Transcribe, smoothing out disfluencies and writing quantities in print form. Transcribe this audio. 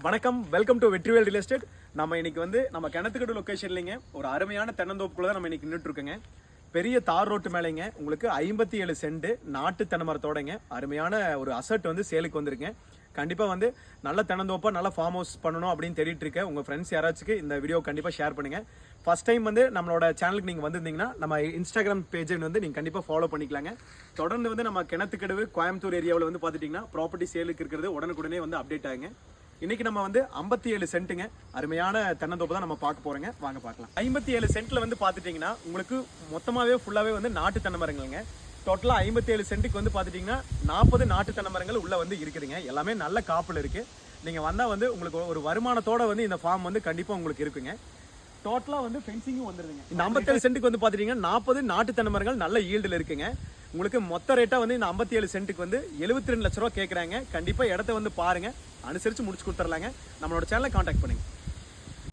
வணக்கம், welcome to Vetrivel real estate. நம்ம இன்னைக்கு வந்து நம்ம கிணத்துக்கடு லொக்கேஷன்லிங்க ஒரு அருமையான தென்னந்தோப்புக்குள்ள தான் நம்ம இன்னைக்கு நின்றுட்டு இருக்கோங்க. பெரிய தார் ரோட்டு மேலேங்க உங்களுக்கு 57 சென்ட் நாட்டு தென்னை மரத்தோடங்க அருமையான ஒரு அசட் வந்து சேலுக்கு வந்திருங்க. கண்டிப்பாக வந்து நல்ல தென்னந்தோப்பா நல்ல ஃபார்ம் ஹவுஸ் பண்ணணும் அப்படின்னு தேடிட்டு இருக்கேன். உங்கள் ஃப்ரெண்ட்ஸ் யாராச்சுக்கு இந்த வீடியோ கண்டிப்பாக ஷேர் பண்ணுங்கள். ஃபர்ஸ்ட் டைம் வந்து நம்மளோட சேனலுக்கு நீங்கள் வந்திருந்தீங்கன்னா நம்ம இன்ஸ்டாகிராம் பேஜை வந்து நீங்கள் கண்டிப்பாக ஃபாலோ பண்ணிக்கலாங்க. தொடர்ந்து வந்து நம்ம கிணத்துக்கடவு கோயம்புத்தூர் ஏரியாவில் வந்து பார்த்துட்டிங்கன்னா ப்ராப்பர்ட்டி சேலுக்கு இருக்கிறது உடனுக்குடனே வந்து அப்டேட் ஆகுங்க. இன்னைக்கு நம்ம வந்து 57 சென்ட்டுங்க அருமையான தென்னந்தோப்பு தான் நம்ம பார்க்க போறோங்க. வாங்க பார்க்கலாம். 57 சென்ட்ல வந்து பார்த்துட்டீங்கன்னா உங்களுக்கு மொத்தமாகவே ஃபுல்லாகவே வந்து நாட்டு தென்னை மரங்கள்ங்க. டோட்டலாக 57 சென்ட்டுக்கு வந்து பார்த்துட்டிங்கன்னா 40 நாட்டு தென்னை மரங்கள் உள்ள வந்து இருக்குதுங்க. எல்லாமே நல்ல காப்பில் இருக்குது. நீங்கள் வந்தால் வந்து உங்களுக்கு ஒரு வருமானத்தோட வந்து இந்த ஃபார்ம் வந்து கண்டிப்பாக உங்களுக்கு இருக்குங்க. டோட்டலாக வந்து ஃபென்சிங்கும் வந்துருதுங்க. இந்த 57 சென்ட்டுக்கு வந்து பார்த்துட்டிங்கன்னா 40 நாட்டு தென்னை மரங்கள் நல்ல ஈல்டில் இருக்குங்க. உங்களுக்கு மொத்த ரேட்டாக வந்து இந்த 57 சென்ட்டுக்கு வந்து 72 லட்ச ரூபா கேட்குறாங்க. கண்டிப்பாக இடத்த வந்து பாருங்கள், அனுசரித்து முடிச்சு கொடுத்துர்லாங்க. நம்மளோட சேனலை காண்டாக்ட் பண்ணுங்கள்.